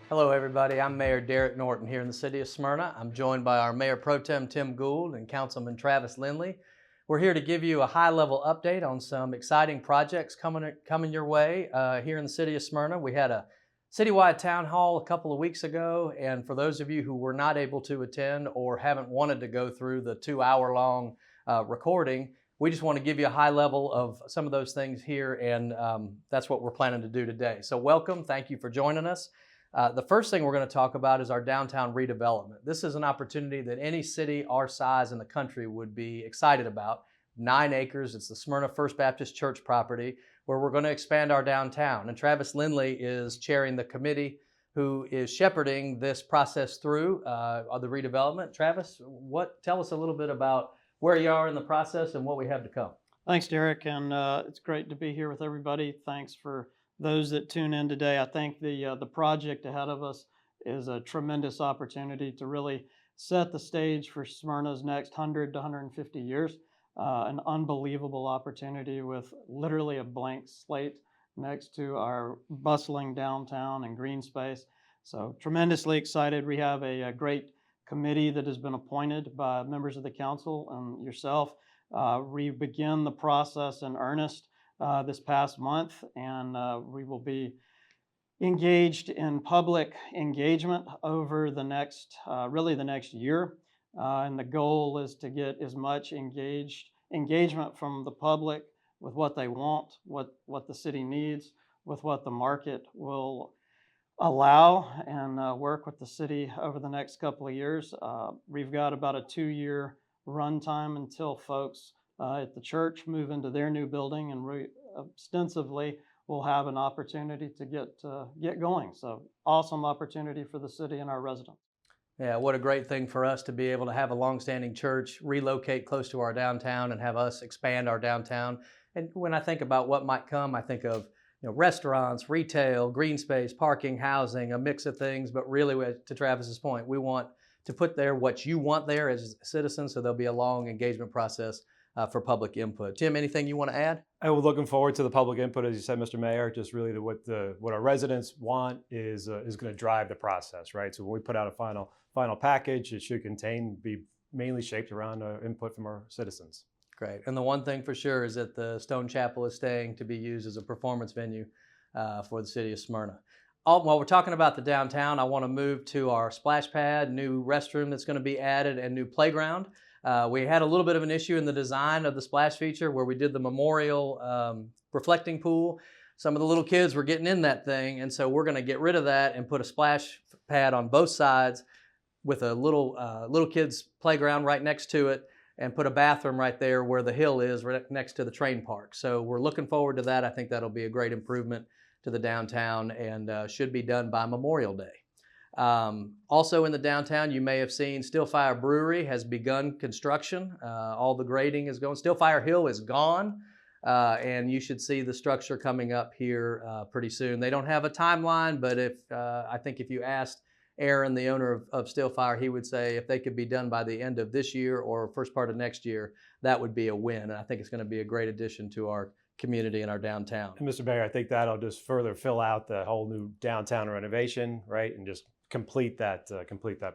Hello everybody, I'm Mayor Derek Norton here in the City of Smyrna. I'm joined by our Mayor Pro-Tem Tim Gould and Councilman Travis Lindsley. We're here to give you a high-level update on some exciting projects coming your way here in the City of Smyrna. We had a citywide town hall a couple of weeks ago, and for those of you who were not able to attend or haven't wanted to go through the 2-hour-long recording, we just want to give you a high level of some of those things here, and that's what we're planning to do today. So welcome, thank you for joining us. The first thing we're going to talk about is our downtown redevelopment. This is an opportunity that any city our size in the country would be excited about. 9 acres, it's the Smyrna First Baptist Church property where we're going to expand our downtown. And Travis Lindsley is chairing the committee who is shepherding this process through the redevelopment. Travis, tell us a little bit about where you are in the process and what we have to come. Thanks, Derek, and it's great to be here with everybody. Thanks for those that tune in today. I think the project ahead of us is a tremendous opportunity to really set the stage for Smyrna's next 100 to 150 years. An unbelievable opportunity with literally a blank slate next to our bustling downtown and green space. So tremendously excited. We have a great committee that has been appointed by members of the council and yourself. We begin the process in earnest this past month, and we will be engaged in public engagement over the next, really the next year. And the goal is to get as much engagement from the public with what they want, what the city needs, with what the market will allow, and work with the city over the next couple of years. We've got about a 2-year run time until folks at the church move into their new building, and we ostensibly will have an opportunity to get going. So awesome opportunity for the city and our residents. Yeah, what a great thing for us to be able to have a longstanding church relocate close to our downtown and have us expand our downtown. And when I think about what might come, I think of restaurants, retail, green space, parking, housing, a mix of things. But really, to Travis's point, we want to put there what you want there as citizens, so there'll be a long engagement process for public input. Tim, anything you want to add? We're looking forward to the public input, as you said, Mr. Mayor. Just really what our residents want is going to drive the process, right? So when we put out a final package, it should be mainly shaped around input from our citizens. Great. And the one thing for sure is that the Stone Chapel is staying to be used as a performance venue for the city of Smyrna. While we're talking about the downtown, I want to move to our splash pad, new restroom that's going to be added, and new playground. We had a little bit of an issue in the design of the splash feature where we did the memorial reflecting pool. Some of the little kids were getting in that thing, and so we're going to get rid of that and put a splash pad on both sides with a little kids playground right next to it, and put a bathroom right there where the hill is, right next to the train park. So we're looking forward to that. I think that'll be a great improvement to the downtown, and should be done by Memorial Day. Also in the downtown, you may have seen Stillfire Brewery has begun construction. All the grading is going. Stillfire Hill is gone, and you should see the structure coming up here pretty soon. They don't have a timeline, but I think if you asked Aaron, the owner of Stillfire, he would say if they could be done by the end of this year or first part of next year, that would be a win. And I think it's going to be a great addition to our community and our downtown. And Mr. Mayor, I think that'll just further fill out the whole new downtown renovation, right, and just complete that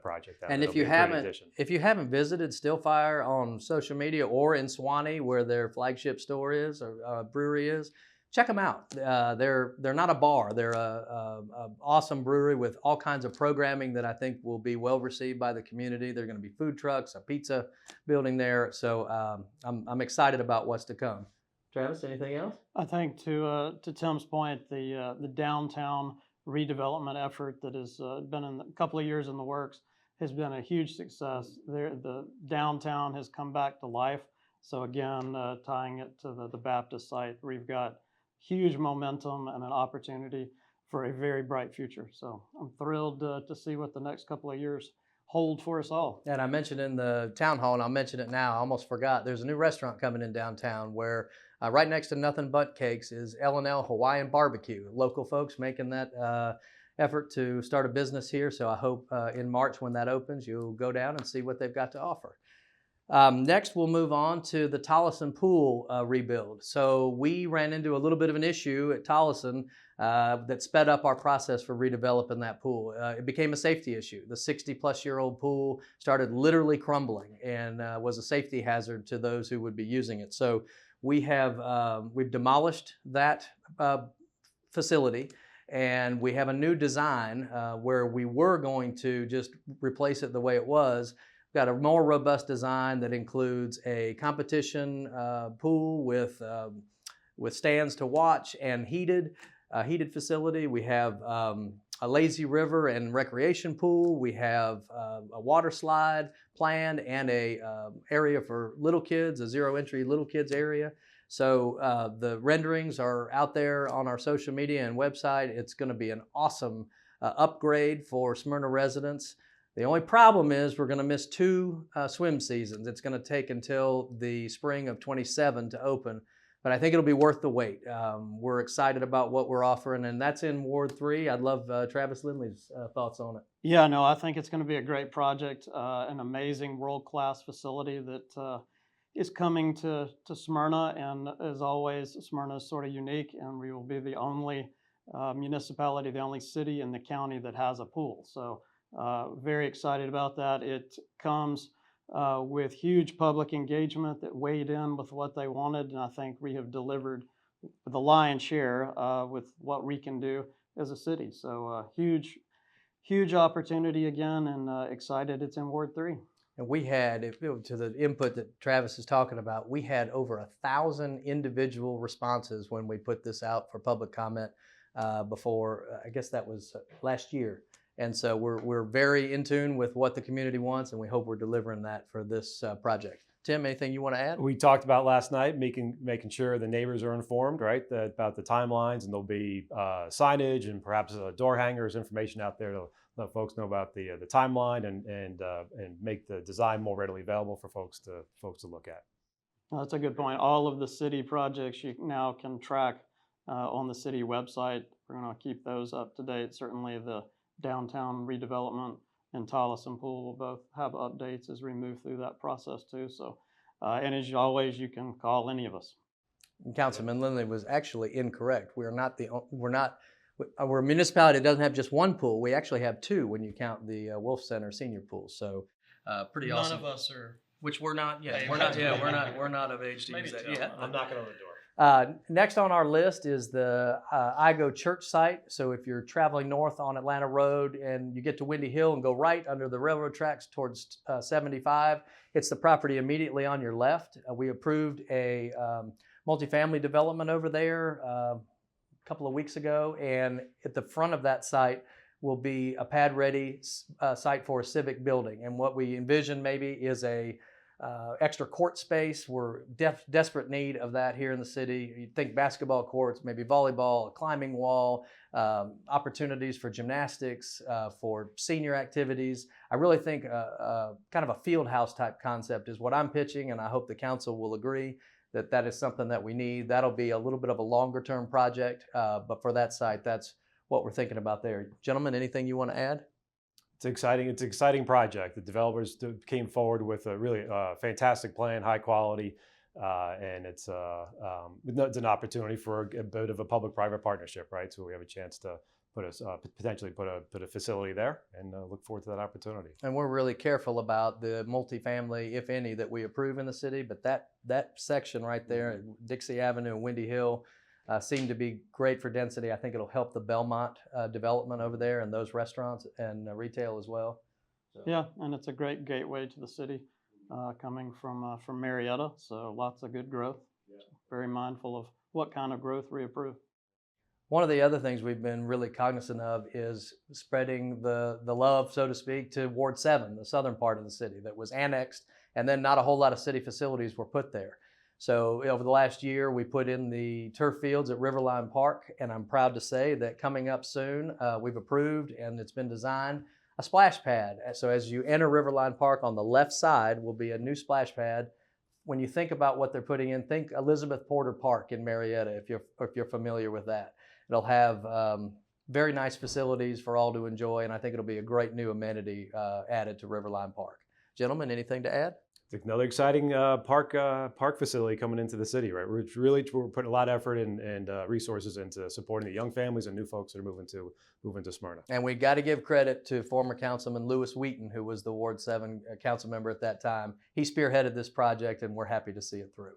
project. And if you haven't visited Stillfire on social media or in Swanee, where their flagship store is or brewery is, check them out. They're not a bar. They're a awesome brewery with all kinds of programming that I think will be well received by the community. There are going to be food trucks, a pizza building there. So I'm excited about what's to come. Travis, anything else? I think to Tim's point, the downtown redevelopment effort that has been a couple of years in the works has been a huge success. The downtown has come back to life. So again, tying it to the Baptist site, we've got huge momentum and an opportunity for a very bright future. So I'm thrilled to see what the next couple of years hold for us all. And I mentioned in the town hall, and I'll mention it now, I almost forgot, there's a new restaurant coming in downtown where right next to Nothing But Cakes is L&L Hawaiian Barbecue. Local folks making that effort to start a business here. So I hope in March when that opens, you'll go down and see what they've got to offer. Next, we'll move on to the Tolleson Pool rebuild. So we ran into a little bit of an issue at Tolleson that sped up our process for redeveloping that pool. It became a safety issue. The 60-plus-year-old pool started literally crumbling and was a safety hazard to those who would be using it. So we've demolished that facility, and we have a new design where we were going to just replace it the way it was. Got a more robust design that includes a competition pool with stands to watch and heated facility. We have a lazy river and recreation pool. We have a water slide planned and a area for little kids, a zero entry little kids area. So the renderings are out there on our social media and website. It's going to be an awesome upgrade for Smyrna residents. The only problem is we're going to miss 2 swim seasons. It's going to take until the spring of '27 to open, but I think it'll be worth the wait. We're excited about what we're offering, and that's in Ward 3. I'd love Travis Lindsley's thoughts on it. Yeah, no, I think it's going to be a great project, an amazing world-class facility that is coming to Smyrna, and as always, Smyrna is sort of unique, and we will be the only municipality, the only city in the county that has a pool. So very excited about that. It comes with huge public engagement that weighed in with what they wanted, and I think we have delivered the lion's share with what we can do as a city. So huge opportunity again, and excited it's in Ward 3. And we had, to the input that Travis is talking about, we had over 1,000 individual responses when we put this out for public comment before, I guess that was last year. And so we're very in tune with what the community wants, and we hope we're delivering that for this project. Tim, anything you want to add? We talked about last night making sure the neighbors are informed, right, about the timelines, and there'll be signage and perhaps door hangers, information out there to let folks know about the timeline and make the design more readily available for folks to look at. Well, that's a good point. All of the city projects you now can track on the city website. We're going to keep those up to date. Certainly the downtown redevelopment and Tolleson Pool will both have updates as we move through that process too. So, and as always, you can call any of us. Councilman Lindley was actually incorrect. We're a municipality that doesn't have just one pool. We actually have 2 when you count the Wolf Center senior pool. So pretty awesome. None of us are. Which we're not yet. Hey, We're not of age to use that yet. I'm knocking on the door. Next on our list is the IGO church site. So if you're traveling north on Atlanta Road and you get to Windy Hill and go right under the railroad tracks towards 75, it's the property immediately on your left. We approved a multifamily development over there a couple of weeks ago, and at the front of that site will be a pad-ready site for a civic building. And what we envision maybe is a extra court space. We're desperate need of that here in the city. You think basketball courts, maybe volleyball, a climbing wall, opportunities for gymnastics, for senior activities. I really think kind of a field house type concept is what I'm pitching, and I hope the council will agree that that is something that we need. That'll be a little bit of a longer term project, but for that site, that's what we're thinking about there. Gentlemen, anything you want to add? It's exciting. It's an exciting project. The developers came forward with a really fantastic plan, high quality, and it's an opportunity for a bit of a public-private partnership, right? So we have a chance to potentially put a facility there, and look forward to that opportunity. And we're really careful about the multifamily, if any, that we approve in the city. But that section right there, Dixie Avenue and Windy Hill, seem to be great for density. I think it'll help the Belmont development over there and those restaurants and retail as well. So. Yeah, and it's a great gateway to the city coming from Marietta. So lots of good growth. Yeah. Very mindful of what kind of growth we approve. One of the other things we've been really cognizant of is spreading the love, so to speak, to Ward 7, the southern part of the city that was annexed, and then not a whole lot of city facilities were put there. So over the last year, we put in the turf fields at Riverline Park, and I'm proud to say that coming up soon, we've approved and it's been designed a splash pad. So as you enter Riverline Park, on the left side will be a new splash pad. When you think about what they're putting in, think Elizabeth Porter Park in Marietta, if you're familiar with that. It'll have very nice facilities for all to enjoy, and I think it'll be a great new amenity added to Riverline Park. Gentlemen, anything to add? It's another exciting park facility coming into the city, right? We're putting a lot of effort and resources into supporting the young families and new folks that are moving to Smyrna. And we got to give credit to former Councilman Lewis Wheaton, who was the Ward 7 council member at that time. He spearheaded this project, and we're happy to see it through.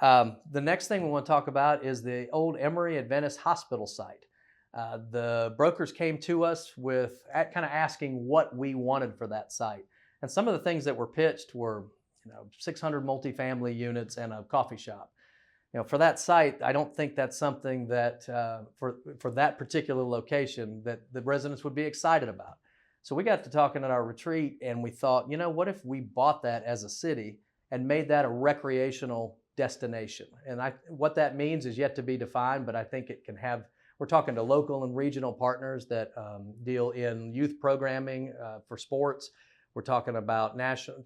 The next thing we want to talk about is the old Emory Adventist hospital site. The brokers came to us with kind of asking what we wanted for that site. And some of the things that were pitched were, 600 multifamily units and a coffee shop. For that site, I don't think that's something that for that particular location that the residents would be excited about. So we got to talking at our retreat, and we thought, what if we bought that as a city and made that a recreational destination? And what that means is yet to be defined, but I think it can have. We're talking to local and regional partners that deal in youth programming for sports. We're talking about national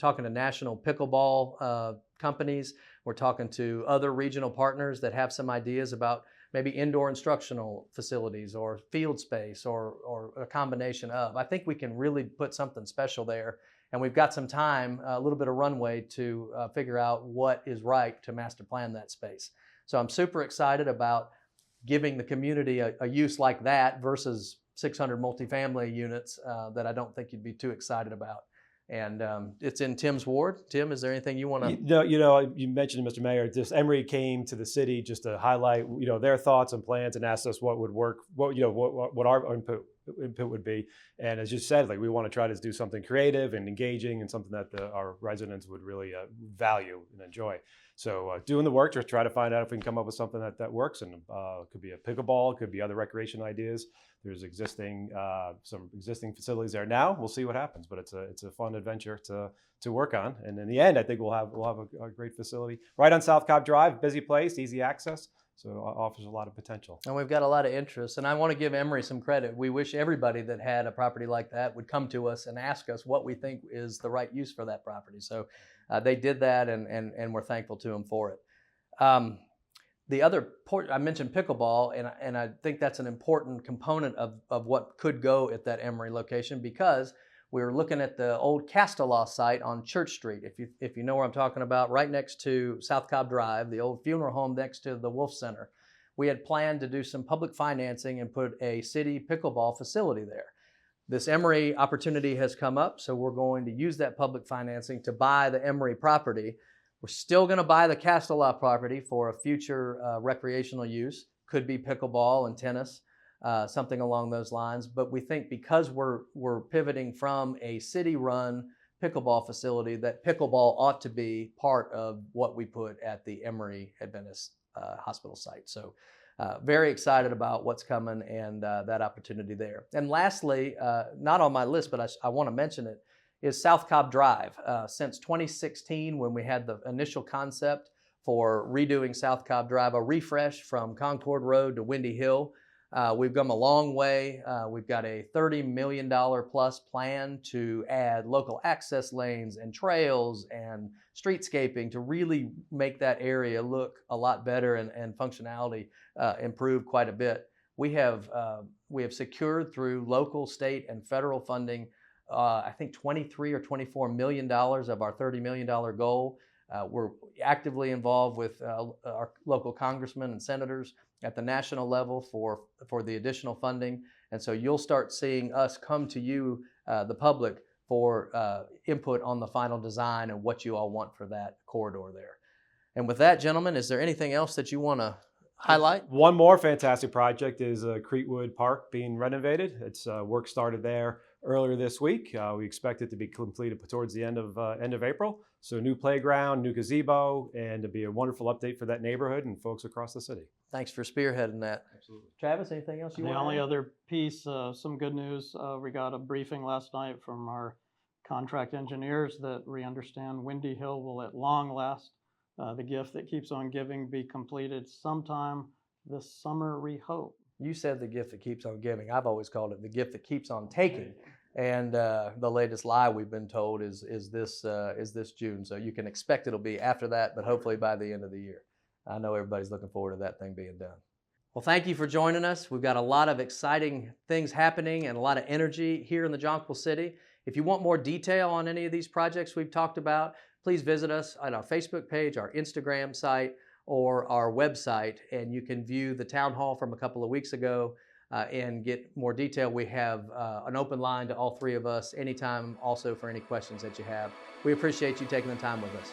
pickleball companies. We're talking to other regional partners that have some ideas about maybe indoor instructional facilities or field space or a combination of. I think we can really put something special there. And we've got some time, a little bit of runway to figure out what is right to master plan that space. So I'm super excited about giving the community a use like that versus 600 multifamily units that I don't think you'd be too excited about. And it's in Tim's ward. Tim, is there anything you want to? You mentioned, Mr. Mayor, just Emory came to the city just to highlight, their thoughts and plans and asked us what would work, what our input would be. And as you said, we want to try to do something creative and engaging and something that our residents would really value and enjoy. So doing the work to try to find out if we can come up with something that works, and it could be a pickleball, it could be other recreation ideas. There's some existing facilities there now. We'll see what happens, but it's a fun adventure to work on. And in the end, I think we'll have a great facility right on South Cobb Drive, busy place, easy access. So it offers a lot of potential. And we've got a lot of interest. And I want to give Emory some credit. We wish everybody that had a property like that would come to us and ask us what we think is the right use for that property. So they did that, and we're thankful to them for it. The other I mentioned pickleball, and I think that's an important component of what could go at that Emory location, because we were looking at the old Castellaw site on Church Street. If you know where I'm talking about, right next to South Cobb Drive, the old funeral home next to the Wolf Center. We had planned to do some public financing and put a city pickleball facility there. This Emory opportunity has come up, so we're going to use that public financing to buy the Emory property. We're still going to buy the Castellaw property for a future recreational use. Could be pickleball and tennis. Something along those lines. But we think because we're pivoting from a city-run pickleball facility, that pickleball ought to be part of what we put at the Emory Adventist hospital site. So very excited about what's coming and that opportunity there. And lastly, not on my list, but I want to mention it, is South Cobb Drive. Since 2016, when we had the initial concept for redoing South Cobb Drive, a refresh from Concord Road to Windy Hill, we've come a long way. We've got a $30 million plus plan to add local access lanes and trails and streetscaping to really make that area look a lot better and functionality improve quite a bit. We have secured through local, state, and federal funding, I think $23 or $24 million of our $30 million goal. We're actively involved with our local congressmen and senators at the national level for the additional funding. And so you'll start seeing us come to you, the public, for input on the final design and what you all want for that corridor there. And with that, gentlemen, is there anything else that you want to highlight? One more fantastic project is Creekwood Park being renovated. It's work started there earlier this week. We expect it to be completed towards the end of April. So new playground, new gazebo, and to be a wonderful update for that neighborhood and folks across the city. Thanks for spearheading that. Absolutely. Travis, anything else you want to add? The only other piece, some good news, we got a briefing last night from our contract engineers that we understand Windy Hill will at long last, the gift that keeps on giving, be completed sometime this summer, we hope. You said the gift that keeps on giving. I've always called it the gift that keeps on taking. And the latest lie we've been told is this June. So you can expect it'll be after that, but hopefully by the end of the year. I know everybody's looking forward to that thing being done. Well, thank you for joining us. We've got a lot of exciting things happening and a lot of energy here in the Jonquil City. If you want more detail on any of these projects we've talked about, please visit us on our Facebook page, our Instagram site, or our website, and you can view the town hall from a couple of weeks ago and get more detail. We have an open line to all three of us anytime, also for any questions that you have. We appreciate you taking the time with us.